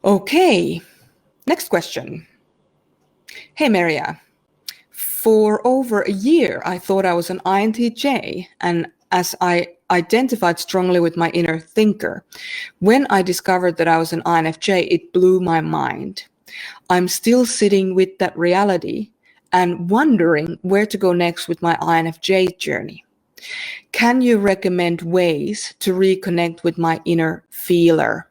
Okay, next question. Hey, Maria. For over a year, I thought I was an INTJ, and as I identified strongly with my inner thinker, when I discovered that I was an INFJ, it blew my mind. I'm still sitting with that reality and wondering where to go next with my INFJ journey. Can you recommend ways to reconnect with my inner feeler,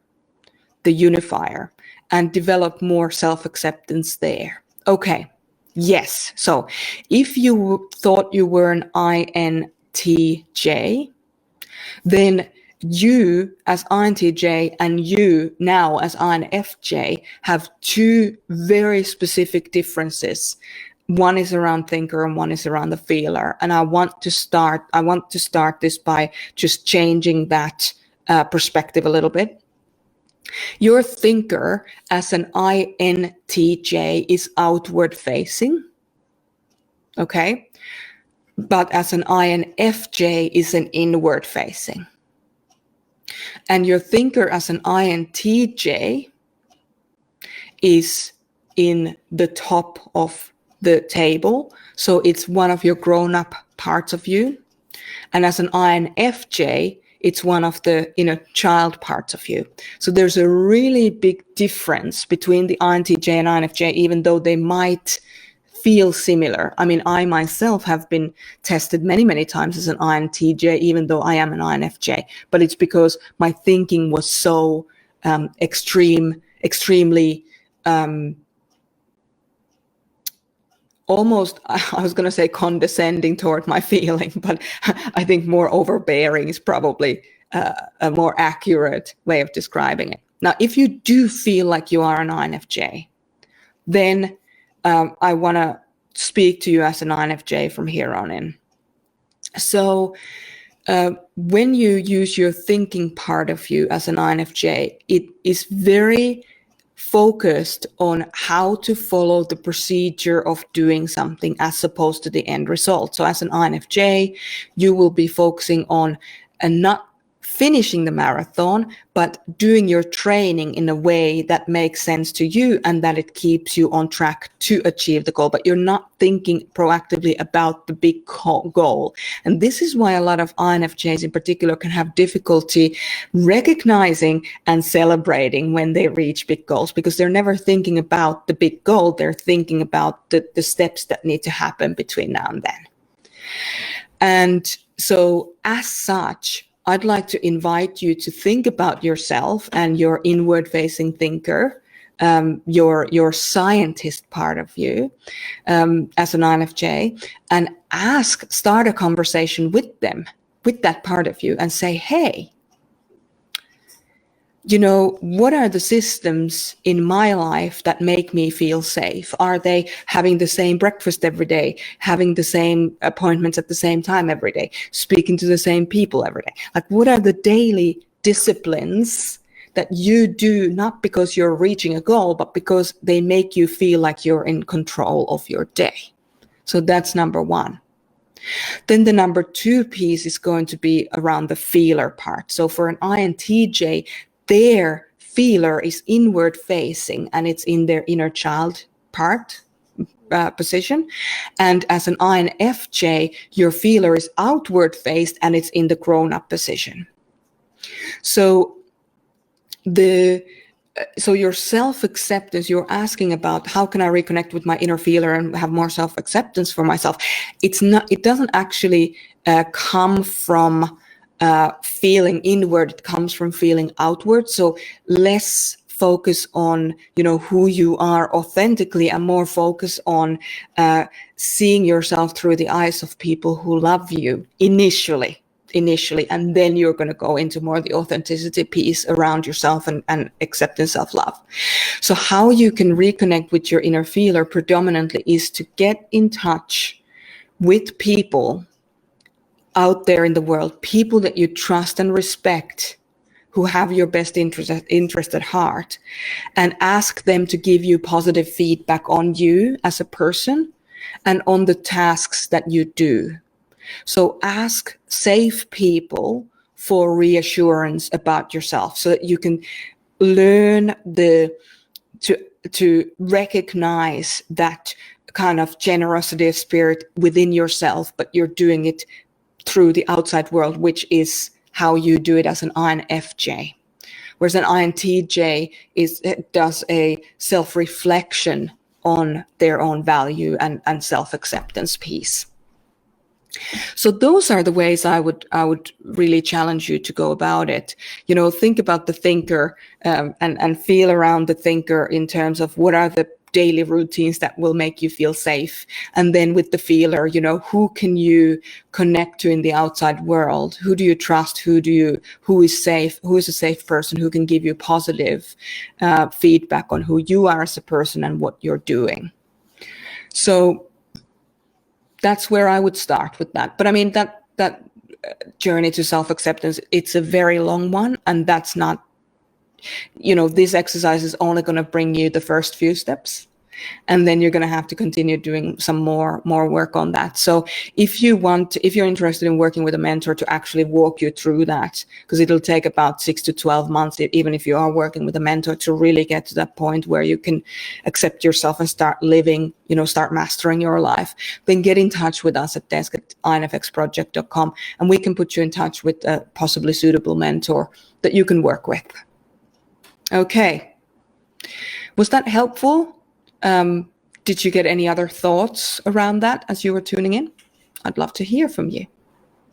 the unifier, and develop more self-acceptance there? Okay. Yes. So if you thought you were an INTJ, then you as INTJ and you now as INFJ have two very specific differences. One is around thinker and one is around the feeler. And I want to start this by just changing that perspective a little bit. Your thinker as an INTJ is outward facing, okay? But as an INFJ is an inward facing. And your thinker as an INTJ is in the top of the table. So it's one of your grown-up parts of you. And as an INFJ, it's one of the inner child parts of you. So there's a really big difference between the INTJ and INFJ, even though they might feel similar. I mean, I myself have been tested many, many times as an INTJ, even though I am an INFJ, but it's because my thinking was so extremely almost, I was going to say condescending toward my feeling, but I think more overbearing is probably a more accurate way of describing it. Now, if you do feel like you are an INFJ, then I want to speak to you as an INFJ from here on in. So when you use your thinking part of you as an INFJ, it is very focused on how to follow the procedure of doing something as opposed to the end result. So as an INFJ, you will be focusing on not finishing the marathon, but doing your training in a way that makes sense to you and that it keeps you on track to achieve the goal. But you're not thinking proactively about the big goal. And this is why a lot of INFJs in particular can have difficulty recognizing and celebrating when they reach big goals, because they're never thinking about the big goal. They're thinking about the steps that need to happen between now and then. And so as such, I'd like to invite you to think about yourself and your inward-facing thinker, your scientist part of you as an INFJ, and start a conversation with them, with that part of you, and say, hey, you know, what are the systems in my life that make me feel safe? Are they having the same breakfast every day, having the same appointments at the same time every day, speaking to the same people every day? Like, what are the daily disciplines that you do, not because you're reaching a goal, but because they make you feel like you're in control of your day? So that's number one. Then the number two piece is going to be around the feeler part. So for an INTJ, their feeler is inward facing and it's in their inner child part position. And as an INFJ, your feeler is outward faced and it's in the grown-up position. So your self-acceptance, you're asking about how can I reconnect with my inner feeler and have more self-acceptance for myself. It doesn't actually come from feeling inward, it comes from feeling outward. So less focus on, you know, who you are authentically and more focus on seeing yourself through the eyes of people who love you initially, and then you're going to go into more the authenticity piece around yourself and acceptance, self-love. So how you can reconnect with your inner feeler predominantly is to get in touch with people out there in the world, people that you trust and respect, who have your best interest at heart, and ask them to give you positive feedback on you as a person and on the tasks that you do. So ask safe people for reassurance about yourself so that you can learn to recognize that kind of generosity of spirit within yourself, but you're doing it through the outside world, which is how you do it as an INFJ. Whereas an INTJ does a self-reflection on their own value and self-acceptance piece. So those are the ways I would really challenge you to go about it. Think about the thinker, and feel around the thinker in terms of what are the daily routines that will make you feel safe. And then with the feeler, who can you connect to in the outside world? Who do you trust? Who is safe? Who is a safe person who can give you positive feedback on who you are as a person and what you're doing? So that's where I would start with that. But I mean, that journey to self-acceptance, it's a very long one, and that's not, this exercise is only going to bring you the first few steps, and then you're going to have to continue doing some more work on that. So if you're interested in working with a mentor to actually walk you through that, because it'll take about 6 to 12 months, even if you are working with a mentor, to really get to that point where you can accept yourself and start living, start mastering your life, then get in touch with us at desk@infxproject.com, and we can put you in touch with a possibly suitable mentor that you can work with. Okay. Was that helpful? Did you get any other thoughts around that as you were tuning in? I'd love to hear from you.